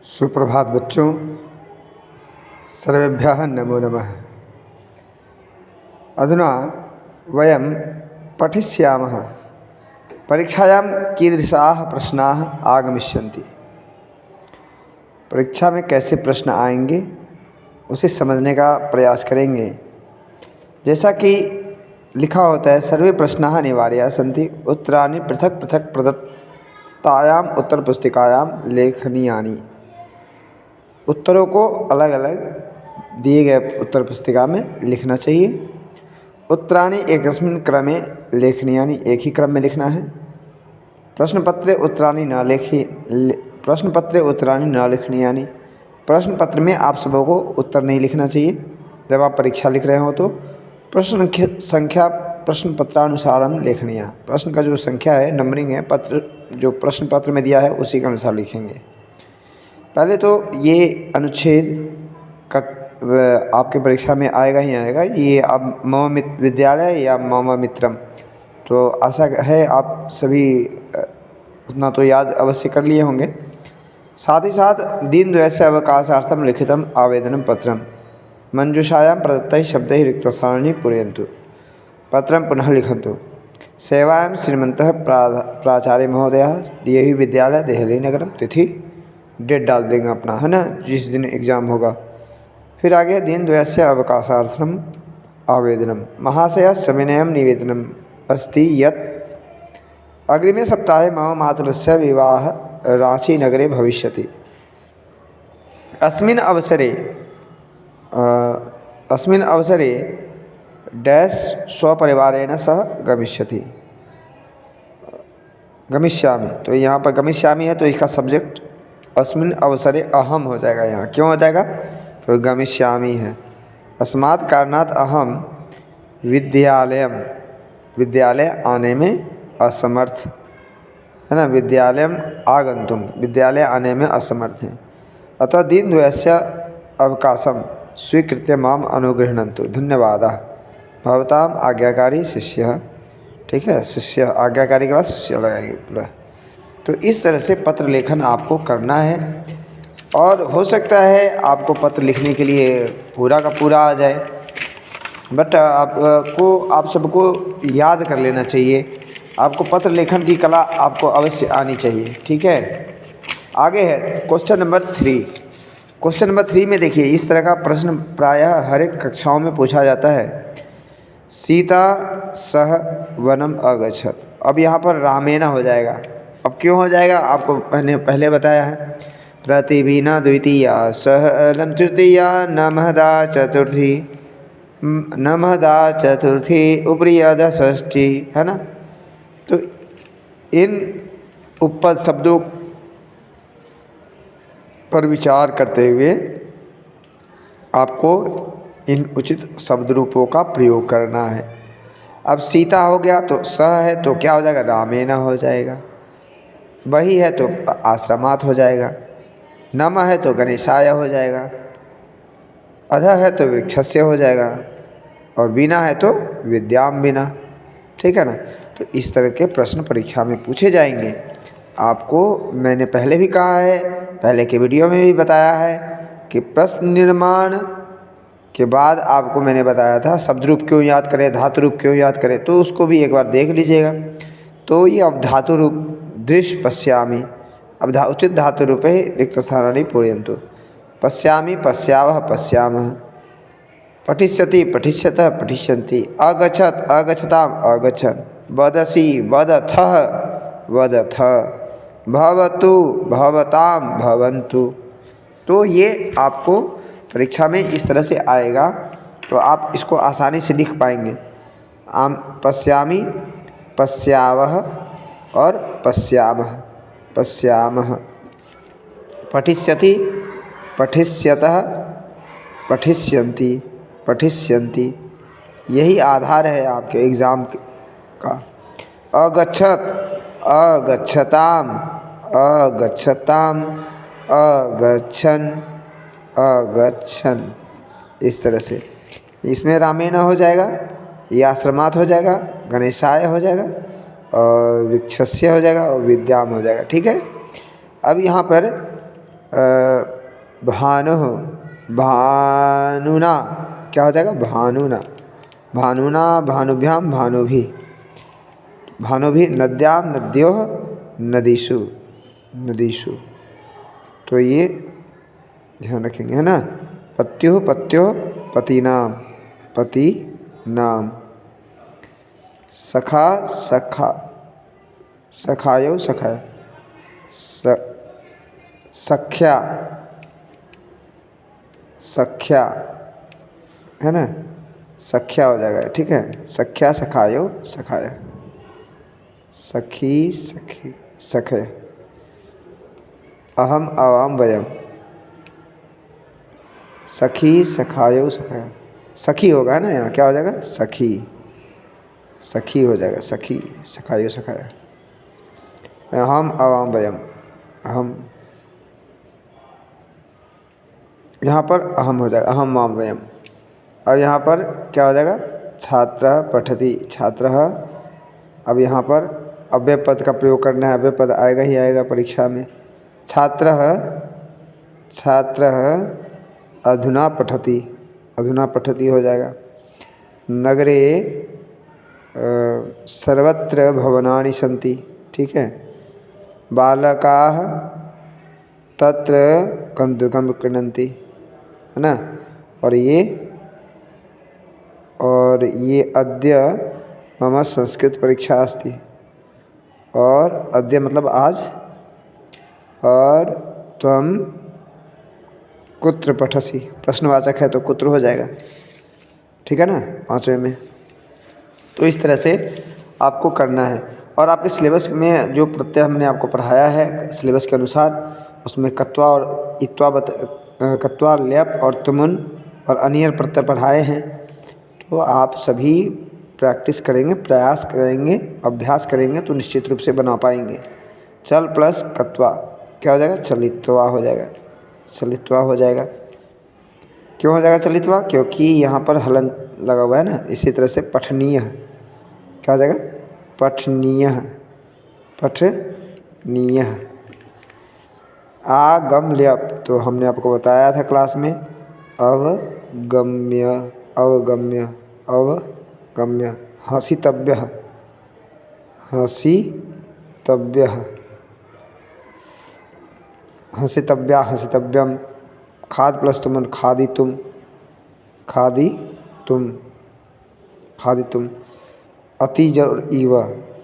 सुप्रभात बच्चों, सर्वेभ्यः नमो नमः। अधुना वयं पठिष्यामः परीक्षायां कीदृशाः प्रश्नाः आगमिष्यन्ति। परीक्षा में कैसे प्रश्न आएंगे उसे समझने का प्रयास करेंगे। जैसा कि लिखा होता है, सर्वे प्रश्नाः अनिवार्याः सन्ति, उत्तराणि पृथक पृथक प्रदत्तायाम् उत्तर पुस्तिकायां लेखनीयानि। उत्तरों को अलग अलग दिए गए उत्तर पुस्तिका में लिखना चाहिए। उत्तराणि एकस्मिन् क्रमे लेखनीयानि, एक ही क्रम में लिखना है। प्रश्नपत्रे उत्तराणि न लेखनीयानि। प्रश्न पत्र में आप सबों को उत्तर नहीं लिखना चाहिए। जब आप परीक्षा लिख रहे हो तो प्रश्न संख्या प्रश्न पत्रानुसारम लेखनीय। प्रश्न का जो संख्या है, नंबरिंग है, पत्र जो प्रश्न पत्र में दिया है उसी के अनुसार लिखेंगे। पहले तो ये अनुच्छेद का आपके परीक्षा में आएगा ही आएगा। ये अब मम विद्यालय या मम मित्रम, तो आशा है आप सभी उतना तो याद अवश्य कर लिए होंगे। साथ ही साथ दीनद्वयस्य अवकाशार्थम लिखितम आवेदनम पत्रम मंजूषायां प्रदत्तैः शब्दैः रिक्तस्थानानि पूरयन्तु। पत्रं पुनः लिखन्तु। सेवायां श्रीमन्तः प्राचार्य महोदयः, DAV विद्यालय देहली नगरम। तिथि डेट डाल देंगे अपना, है ना, जिस दिन एग्ज़ाम होगा। फिर आगे दीनद्वयस्य अवकाशार्थम आवेदनम महाशय सविनयं निवेदनम अस्ति यत् अग्रिमे सप्ताहे मम मातुलस्य विवाह रांची नगरे भविष्यति। अस्मिन् अवसरे डैश स्वपरिवारेण सह गमिष्यामि। तो यहाँ पर गमिष्यामि है तो इसका सब्जेक्ट अस्मिन् अवसरे अहम हो जाएगा। यहाँ क्यों हो जाएगा? क्योंकि गमिष्यामि है। अस्मात् कारणात् अहम विद्यालय आने में असमर्थ, है ना, विद्यालयम आगंतुम, विद्यालय आने में असमर्थ हैं। अतः दीनद्वयस्य अवकाशम स्वीकृत्य माम अनुगृह्णन्तु। धन्यवादः। भवताम आज्ञाकारी शिष्य। ठीक है, शिष्य आज्ञाकारी के बाद शिष्य लगाएंगे पूरा। तो इस तरह से पत्र लेखन आपको करना है। और हो सकता है आपको पत्र लिखने के लिए पूरा का पूरा आ जाए, बट आप सबको याद कर लेना चाहिए। आपको पत्र लेखन की कला आपको अवश्य आनी चाहिए। ठीक है, आगे है क्वेश्चन नंबर 3। क्वेश्चन नंबर 3 में देखिए, इस तरह का प्रश्न प्रायः हर एक कक्षाओं में पूछा जाता है। सीता सह वनम अगच्छत। अब यहाँ पर रामेण हो जाएगा। अब क्यों हो जाएगा आपको मैंने पहले बताया है। प्रतिभिना द्वितीया सह अलम तृतीया नमहदा चतुर्थी उपरि अध षष्ठी, है ना। तो इन उपपद शब्दों पर विचार करते हुए आपको इन उचित शब्द रूपों का प्रयोग करना है। अब सीता हो गया तो सह है तो क्या हो जाएगा? रामेण हो जाएगा। वही है तो आश्रमात् हो जाएगा। नम है तो गणेशाय हो जाएगा। अध है तो वृक्षस्य हो जाएगा। और बिना है तो विद्याम बिना। ठीक है ना। तो इस तरह के प्रश्न परीक्षा में पूछे जाएंगे। आपको मैंने पहले भी कहा है, पहले के वीडियो में भी बताया है कि प्रश्न निर्माण के बाद आपको मैंने बताया था शब्द रूप क्यों याद करें, धातु रूप क्यों याद करें, तो उसको भी एक बार देख लीजिएगा। तो ये अब धातु रूप दृश्य पश्यामि, अब उचित धातु रूपे रिक्त स्थानानि पूरयन्तु। पश्यामि पश्यावः पश्यामः, पठिष्यति पठिष्यतः पठिष्यन्ति, अगच्छत् अगच्छताम् अगच्छन्, वदसि वदथः वदथ, भवतु भवतां भवन्तु। तो ये आपको परीक्षा में इस तरह से आएगा, तो आप इसको आसानी से लिख पाएंगे। पश्यामि पश्यावः और पश्यामः पश्यामः, पठिष्यति पठिष्यतः पठिष्यन्ति पठिष्यन्ति। यही आधार है आपके एग्ज़ाम का। अगच्छत् अगच्छताम् अगच्छताम् अगच्छन् अगच्छन्, इस तरह से। इसमें रामेण हो जाएगा, ये आश्रमात् हो जाएगा, गणेशाय हो जाएगा, और वृक्षस्य हो जाएगा, और विद्याम हो जाएगा। ठीक है। अब यहाँ पर भानु, भानुना क्या हो जाएगा? भानुना, भानुना, भानुभ्याम, भानुभि, भानुभि, नद्यां, नद्योः, नदीषु, नदीषु। तो ये ध्यान रखेंगे, है ना। पत्युः, पत्योः, पतीनाम, पतीनाम। सखा, सखा, सखायो, सखाय, सख्या, सख्या, है ना, सख्या हो जाएगा, ठीक है। सख्या, सखायो, सखाया, सखी, सखी, सखे। अहम, आवाम, वयम, सखी, सखायो, सखाया, सखी होगा ना, यहाँ क्या हो जाएगा? सखी, सखी हो जाएगा, सखी, सखायो, सखाया। अहम, आवाम, वयम, अहम, यहाँ पर अहम हो जाएगा, अहम माम वयम। और यहाँ पर क्या हो जाएगा? छात्रः पठति, छात्रः। अब यहाँ पर अव्यय पद का प्रयोग करना है, अव्यय पद आएगा ही आएगा परीक्षा में। छात्रः, छात्रः अधुना पठति, अधुना पठति हो जाएगा। नगरे सर्वत्र भवनानि सन्ति, ठीक है। बालकाः तत्र कन्दुकं क्रीडन्ति, है ना। और ये अद्य मम संस्कृत परीक्षा अस्ति, और अद्य मतलब आज। और त्वं कुत्र पठसि, प्रश्नवाचक है तो कुत्र हो जाएगा, ठीक है ना, पाँचवें में। तो इस तरह से आपको करना है। और आपके सिलेबस में जो प्रत्यय हमने आपको पढ़ाया है सिलेबस के अनुसार, उसमें कत्वा और इत्वा कत्वा, ल्यप और तुमुन और अनियर प्रत्यय पढ़ाए हैं। तो आप सभी प्रैक्टिस करेंगे, प्रयास करेंगे, अभ्यास करेंगे तो निश्चित रूप से बना पाएंगे। चल प्लस कत्वा क्या हो जाएगा? चलित्वा हो जाएगा, चलित्वा हो जाएगा। क्यों हो जाएगा चलित्वा? क्योंकि यहाँ पर हलन लगा हुआ है ना। इसी तरह से पठनीय क्या हो जाएगा? पठनीय, पठनीय। आगम्य तो हमने आपको बताया था क्लास में, अवगम्य, अवगम्य, अवगम्य। हसितव्य, हसितव्य, हसितव्या, हसितव्यम। खाद प्लस तुम, खादितुम, खादितुम, खादितुम। अति और इव,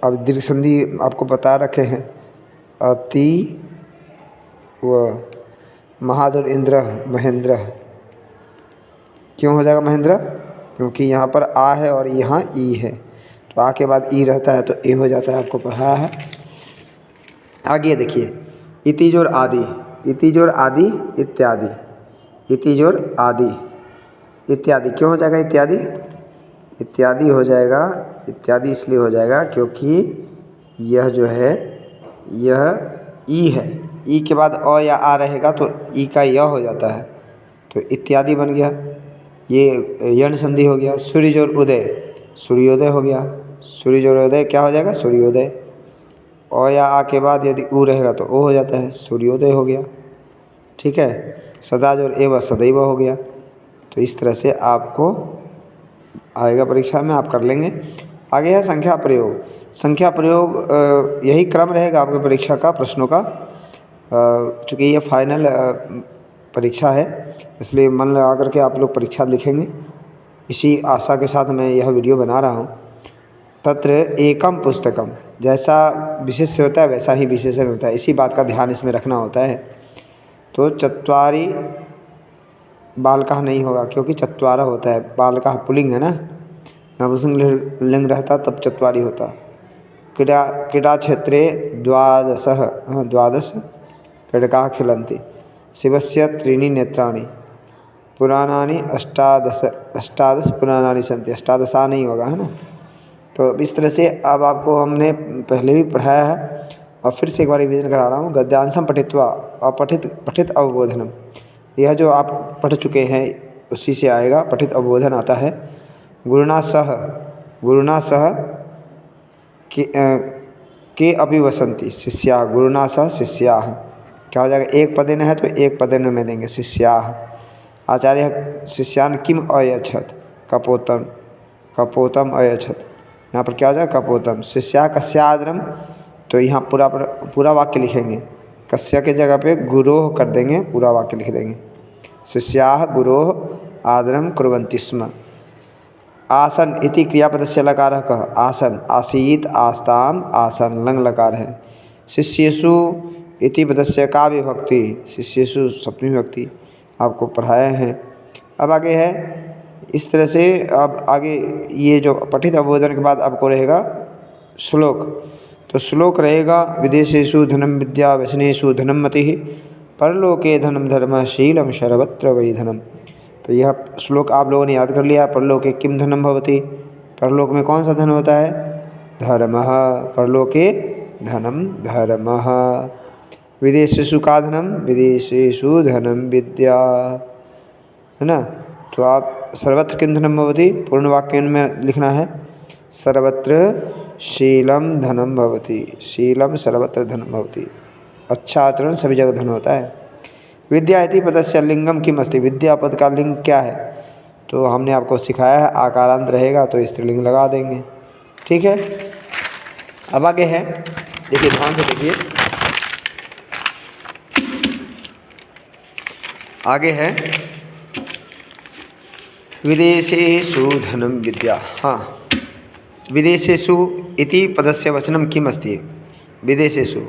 अब दीर्घ संधि आपको बता रखे हैं। अति व। महाजोर इंद्र, महेंद्र। क्यों हो जाएगा महेंद्र? क्योंकि यहाँ पर आ है और यहाँ ई है, तो आ के बाद ई रहता है तो ए हो जाता है, आपको पढ़ाया है। आगे देखिए, इति जोर आदि, इति जोर आदि, इत्यादि, इति जोर आदि, इत्यादि। क्यों हो जाएगा इत्यादि? इत्यादि हो जाएगा, इत्यादि इसलिए हो जाएगा क्योंकि यह जो है यह ई है, ई के बाद अ या आ रहेगा तो ई का य हो जाता है, तो इत्यादि बन गया। ये यण संधि हो गया। सूर्य जोर उदय, सूर्योदय हो गया। सूर्य जोर उदय क्या हो जाएगा? सूर्योदय। अ या आ के बाद यदि उ रहेगा तो ओ हो जाता है, सूर्योदय हो गया, ठीक है। सदा जोर एव, सदैव हो गया। तो इस तरह से आपको आएगा परीक्षा में, आप कर लेंगे। आगे है संख्या प्रयोग। संख्या प्रयोग यही क्रम रहेगा आपके परीक्षा का प्रश्नों का। चूँकि ये फाइनल परीक्षा है इसलिए मन लगा करके आप लोग परीक्षा लिखेंगे, इसी आशा के साथ मैं यह वीडियो बना रहा हूँ। तत्र एकम पुस्तकम, जैसा विशेष्य होता है वैसा ही विशेषण होता है, इसी बात का ध्यान इसमें रखना होता है। तो चत्वारि बालकः नहीं होगा क्योंकि चत्वारः होता है, बालकः पुल्लिंग है ना, नपुंसक लिंग रहता तब चत्वारि होता। क्रीड़ा, क्रीड़ा क्षेत्रे द्वादशः, द्वादश क्रीडकाः खेलन्ति। शिवस्य त्रीणि नेत्राणि, पुराणानि अष्टादश, अष्टादश पुराणानि सन्ति, अष्टादशा नहीं होगा, है ना। तो इस तरह से अब आपको हमने पहले भी पढ़ाया है और फिर से एक बार रिवीजन करा रहा हूँ। गद्यांशम पठित्वा अपठित पठित अवबोधनम, यह जो आप पढ़ चुके हैं उसी से आएगा, पठित अवबोधन आता है। गुरुणा सह, गुरुणा सह के अपि वसन्ति शिष्याः, गुरुणा सह शिष्याः, क्या हो जाएगा, एक पदेन है तो एक पदेन में देंगे शिष्याः। आचार्य शिष्यान् किम अयच्छत्, कपोतम, कपोतम अयच्छत्। यहाँ पर क्या हो जाएगा, कपोतम। शिष्या कस्या आदरम, तो यहाँ पूरा वाक्य लिखेंगे। कस्या के जगह पे गुरोह कर देंगे, पूरा वाक्य लिख देंगे। शिष्याः गुरोह आदरम कुर्वन्ति स्म। आसन इति क्रियापदस्य लकारः कः, आसन, आसीत्, आस्ताम, आसन लंग लकार है। शिष्येषु इति पदस्य का विभक्ति, शिष्येषु सप्तमी विभक्ति आपको पढ़ाए हैं। अब आगे है इस तरह से। अब आगे ये जो पठित अवबोधन के बाद आपको रहेगा श्लोक। तो श्लोक रहेगा, विदेशेषु धनम विद्या व्यसनेषु धनम मतिः, परलोके धनम धर्म शीलम सर्वत्र वै धनम। तो यह श्लोक आप लोगों ने याद कर लिया। परलोके किम धनम भवति, परलोक में कौन सा धन होता है, धर्मः, परलोके धनम धर्मः। विदेशेषु का धनम, विदेशेषु धनम विद्या, है ना। तो आप सर्वत्र किम धनम भवति, पूर्ण वाक्य में लिखना है, सर्वत्र शीलम धनम भवति, शीलम सर्वत्र धनम भवति। अच्छा आचरण सभी जगह धन होता है। विद्या इति पदस्य लिंगम किम अस्ति, विद्या पद का लिंग क्या है, तो हमने आपको सिखाया है आकारांत रहेगा तो स्त्रीलिंग लगा देंगे, ठीक है। अब आगे है, देखिए ध्यान से देखिए, आगे है विदेशेषु धनम विद्या। हाँ, विदेशेषु इति पदस्य वचनं किम अस्ति, विदेशेषु,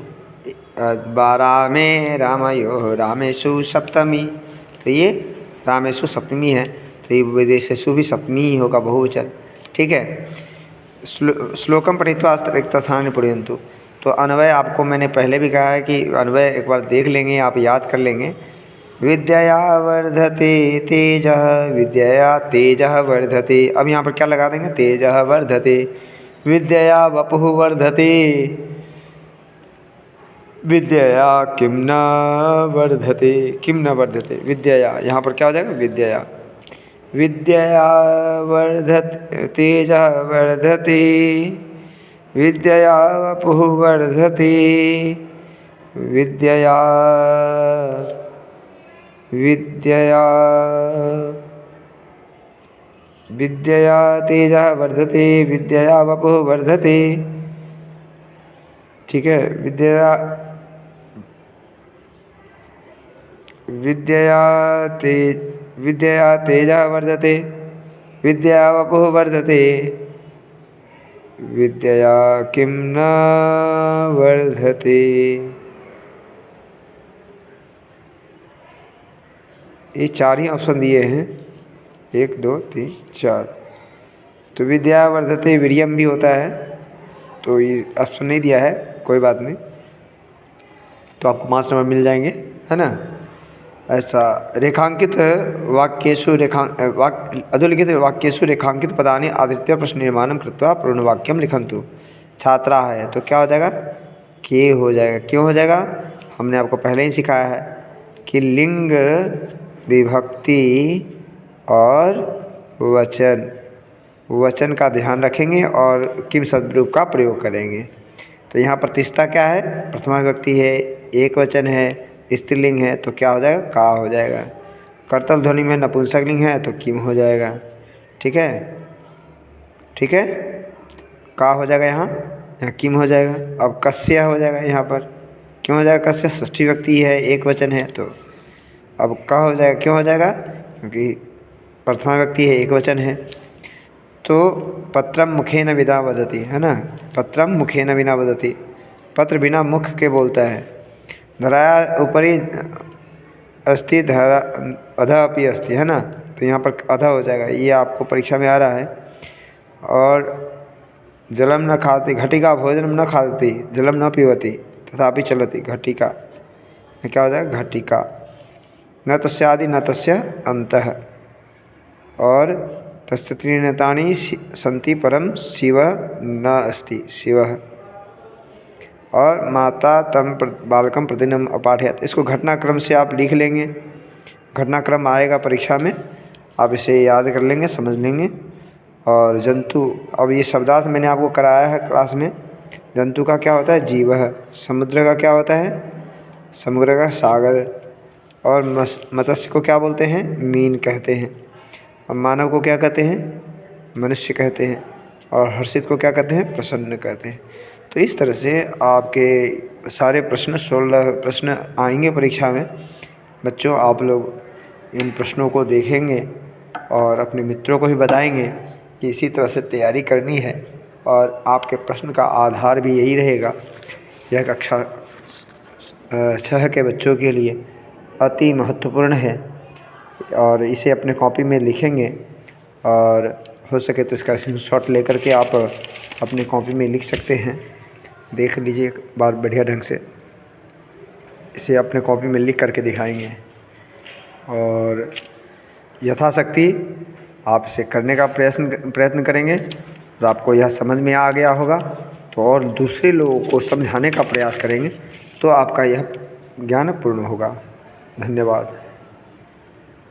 रामे रामयोः रामेषु सप्तमी, तो ये रामेषु सप्तमी है, तो ये विदेशेषु भी सप्तमी ही होगा, बहुवचन, ठीक है। श्लोकम पठित्वा रिक्तस्थानानि पूरयन्तु। तो अन्वय आपको मैंने पहले भी कहा है कि अन्वय एक बार देख लेंगे, आप याद कर लेंगे। विद्यया वर्धते तेजः, विद्यया तेजः वर्धते। अब यहाँ पर क्या लगा देंगे, तेजः वर्धते। विद्यया वपुः वर्धते, विद्यया किम न वर्धते, किम न वर्धते, विद्यया, यहाँ पर क्या हो जाएगा, विद्यया, विद्यया वर्धते तेजः वर्धते, विद्यया वपुः वर्धते, विद्यया विद्यया विद्यया तेजः वर्धते, विद्यया वपुः वर्धते, ठीक है। विद्यया तेजः वर्धते, विद्यया वपुः वर्धते, विद्यया किं न वर्धते। ये चार ही ऑप्शन दिए हैं, 1 2 3 4। तो विद्या वर्धते वीर्यम भी होता है, तो ये ऑप्शन नहीं दिया है, कोई बात नहीं, तो आपको 5 नंबर मिल जाएंगे, है ना। ऐसा रेखांकित वाक्येषु अधोलिखित वाक्येषु रेखांकित पदानि आधृत्य प्रश्न निर्माणं कृत्वा पूर्णवाक्यम लिखन्तु। छात्रा है तो क्या हो जाएगा, के हो जाएगा। क्यों हो जाएगा, हमने आपको पहले ही सिखाया है कि लिंग, विभक्ति और वचन का ध्यान रखेंगे और किम शब्द रूप का प्रयोग करेंगे। तो यहाँ प्रतिष्ठा क्या है, प्रथमा विभक्ति है, एक वचन है, स्त्रीलिंग है, तो क्या हो जाएगा, का हो जाएगा। कर्तव्य ध्वनि में नपुंसकलिंग है तो किम हो जाएगा, ठीक है, ठीक है, का हो जाएगा, यहाँ किम हो जाएगा। अब कस्य हो जाएगा, यहाँ पर क्यों हो जाएगा, कस्य षष्ठी व्यक्ति है, एक वचन है, तो अब का हो जाएगा, क्यों हो जाएगा, क्योंकि प्रथमा व्यक्ति है, एक वचन है। तो पत्रम मुखेन विना वदति, है ना, पत्रम मुखेन विना वदति, पत्र बिना मुख के बोलता है। धराया ऊपरी अस्ति, धरा अधा अपि अस्ति, है ना, तो यहाँ पर अधा हो जाएगा, ये आपको परीक्षा में आ रहा है। और जलम न खाती, घटिका भोजनम न खाती, जलम न पीवती तथापि चलती, घटिका में क्या हो जाएगा, घटिका। न तस्यादि न तस्य अंतः, और तस्य त्रीणतानि सन्ति परम शिव न अस्ति, शिवः। और माता तम बालकम प्रतिदिनम अपाठयत, इसको घटनाक्रम से आप लिख लेंगे, घटनाक्रम आएगा परीक्षा में, आप इसे याद कर लेंगे, समझ लेंगे। और जंतु, अब ये शब्दार्थ मैंने आपको कराया है क्लास में। जंतु का क्या होता है, जीवः। समुद्र का क्या होता है, समुद्र का सागर, और मत्स्य को क्या बोलते हैं? मीन कहते हैं। और मानव को क्या कहते हैं? मनुष्य कहते हैं। और हर्षित को क्या कहते हैं? प्रसन्न कहते हैं। तो इस तरह से आपके सारे प्रश्न 16 प्रश्न आएंगे परीक्षा में। बच्चों, आप लोग इन प्रश्नों को देखेंगे और अपने मित्रों को भी बताएंगे कि इसी तरह से तैयारी करनी है। और आपके प्रश्न का आधार भी यही रहेगा। यह कक्षा 6 के बच्चों के लिए अति महत्वपूर्ण है और इसे अपने कॉपी में लिखेंगे, और हो सके तो इसका स्क्रीनशॉट लेकर के आप अपने कॉपी में लिख सकते हैं। देख लीजिए एक बार बढ़िया ढंग से, इसे अपने कॉपी में लिख करके दिखाएंगे और यथाशक्ति आप इसे करने का प्रयत्न करेंगे। और आपको यह समझ में आ गया होगा तो और दूसरे लोगों को समझाने का प्रयास करेंगे तो आपका यह ज्ञान पूर्ण होगा। धन्यवाद।